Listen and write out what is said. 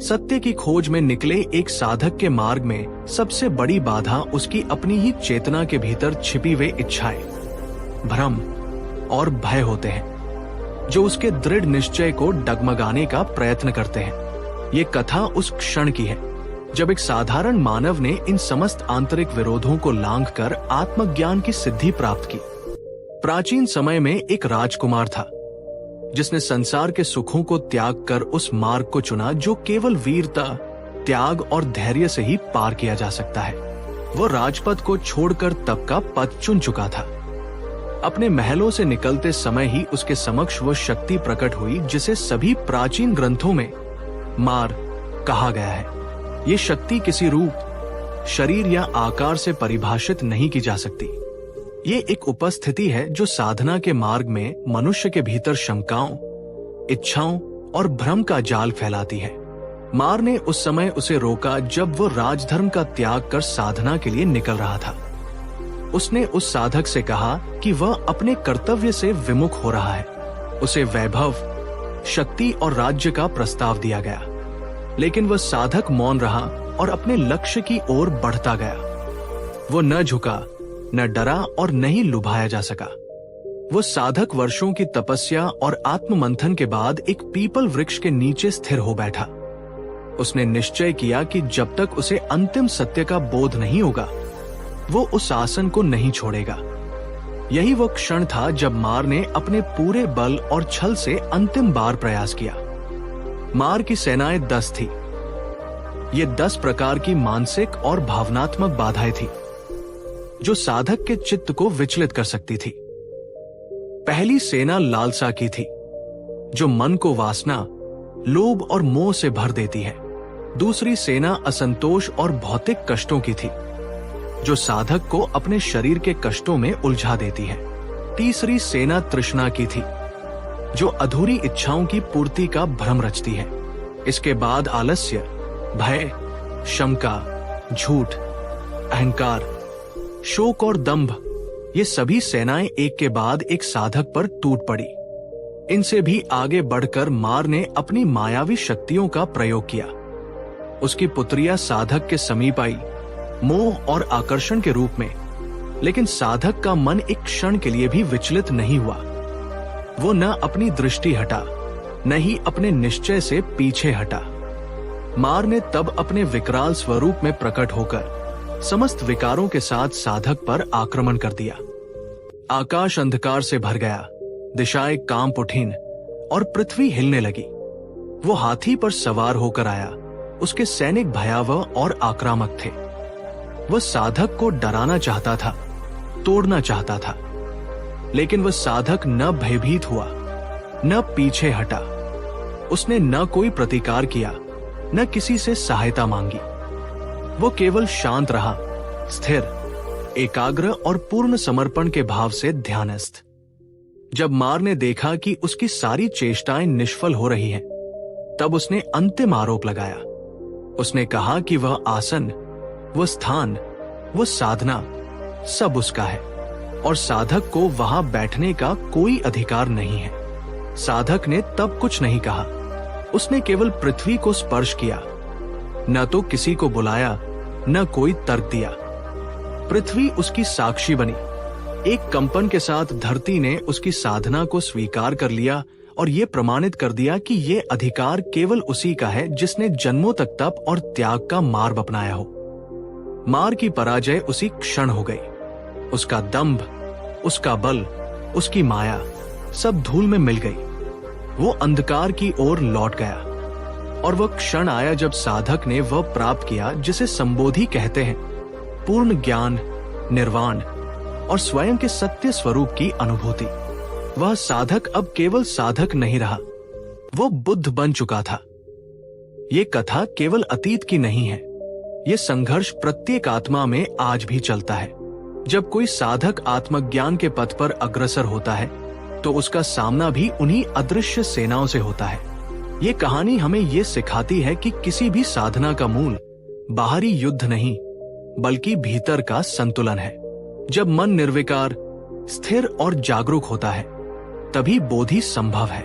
सत्य की खोज में निकले एक साधक के मार्ग में सबसे बड़ी बाधा उसकी अपनी ही चेतना के भीतर छिपी हुई इच्छाएं, भ्रम और भय होते हैं, जो उसके दृढ़ निश्चय को डगमगाने का प्रयत्न करते हैं। ये कथा उस क्षण की है जब एक साधारण मानव ने इन समस्त आंतरिक विरोधों को लांघकर आत्मज्ञान की सिद्धि प्राप्त की। प्राचीन समय में एक राजकुमार था जिसने संसार के सुखों को त्याग कर उस मार्ग को चुना जो केवल वीरता, त्याग और धैर्य से ही पार किया जा सकता है। वो राजपद को छोड़कर तप का पद चुन चुका था। अपने महलों से निकलते समय ही उसके समक्ष वो शक्ति प्रकट हुई जिसे सभी प्राचीन ग्रंथों में मार कहा गया है। ये शक्ति किसी रूप, शरीर या आकार से परिभाषित नहीं की जा सकती। ये एक उपस्थिति है जो साधना के मार्ग में मनुष्य के भीतर शंकाओं, इच्छाओं और भ्रम का जाल फैलाती है। मार ने उस समय उसे रोका जब वो राजधर्म का त्याग कर साधना के लिए निकल रहा था। उसने उस साधक से कहा कि वह अपने कर्तव्य से विमुख हो रहा है। उसे वैभव, शक्ति और राज्य का प्रस्ताव दिया गया, लेकिन वह साधक मौन रहा और अपने लक्ष्य की ओर बढ़ता गया। वो न झुका, न डरा और न ही लुभाया जा सका। वो साधक वर्षों की तपस्या और आत्ममंथन के बाद एक पीपल वृक्ष के नीचे स्थिर हो बैठा। उसने निश्चय किया कि जब तक उसे अंतिम सत्य का बोध नहीं होगा, वो उस आसन को नहीं छोड़ेगा। यही वो क्षण था जब मार ने अपने पूरे बल और छल से अंतिम बार प्रयास किया। मार की सेनाएं 10 थी। ये 10 प्रकार की मानसिक और भावनात्मक बाधाएं थी जो साधक के चित्त को विचलित कर सकती थी। पहली सेना लालसा की थी, जो मन को वासना, लोभ और मोह से भर देती है। दूसरी सेना असंतोष और भौतिक कष्टों की थी, जो साधक को अपने शरीर के कष्टों में उलझा देती है। तीसरी सेना तृष्णा की थी, जो अधूरी इच्छाओं की पूर्ति का भ्रम रचती है। इसके बाद आलस्य, भय, शंका, झूठ, अहंकार, शोक और दंभ, ये सभी सेनाएं एक के बाद एक साधक पर टूट पड़ी। इनसे भी आगे बढ़कर मार ने अपनी मायावी शक्तियों का प्रयोग किया। उसकी पुत्रियां साधक के समीप आई, मोह और आकर्षण के रूप में, लेकिन साधक का मन एक क्षण के लिए भी विचलित नहीं हुआ। वो न अपनी दृष्टि हटा, न ही अपने निश्चय से पीछे हटा। मार ने तब अपने विकराल स्वरूप में प्रकट होकर समस्त विकारों के साथ साधक पर आक्रमण कर दिया। आकाश अंधकार से भर गया, दिशाएं कांप उठीं और पृथ्वी हिलने लगी। वो हाथी पर सवार होकर आया। उसके सैनिक भयावह और आक्रामक थे। वह साधक को डराना चाहता था, तोड़ना चाहता था, लेकिन वह साधक न भयभीत हुआ, न पीछे हटा। उसने न कोई प्रतिकार किया, न किसी से सहायता मांगी। वो केवल शांत रहा, स्थिर, एकाग्र और पूर्ण समर्पण के भाव से ध्यानस्थ। जब मार ने देखा कि उसकी सारी चेष्टाएं निष्फल हो रही हैं, तब उसने अंतिम आरोप लगाया। उसने कहा कि वह आसन, वह स्थान, वह साधना सब उसका है और साधक को वहां बैठने का कोई अधिकार नहीं है। साधक ने तब कुछ नहीं कहा। उसने केवल पृथ्वी को स्पर्श किया, न तो किसी को बुलाया, न कोई तर्क दिया। पृथ्वी उसकी साक्षी बनी। एक कंपन के साथ धरती ने उसकी साधना को स्वीकार कर लिया और ये प्रमाणित कर दिया कि ये अधिकार केवल उसी का है जिसने जन्मों तक तप और त्याग का मार्ग अपनाया हो। मार की पराजय उसी क्षण हो गई। उसका दंभ, उसका बल, उसकी माया सब धूल में मिल गई। वो अंधकार की ओर लौट गया और वह क्षण आया जब साधक ने वह प्राप्त किया जिसे संबोधि कहते हैं, पूर्ण ज्ञान, निर्वाण और स्वयं के सत्य स्वरूप की अनुभूति। वह साधक अब केवल साधक नहीं रहा, वो बुद्ध बन चुका था। ये कथा केवल अतीत की नहीं है। ये संघर्ष प्रत्येक आत्मा में आज भी चलता है। जब कोई साधक आत्मज्ञान के पथ पर अग्रसर होता है, तो उसका सामना भी उन्हीं अदृश्य सेनाओं से होता है। ये कहानी हमें ये सिखाती है कि किसी भी साधना का मूल बाहरी युद्ध नहीं, बल्कि भीतर का संतुलन है। जब मन निर्विकार, स्थिर और जागरूक होता है, तभी बोधि संभव है।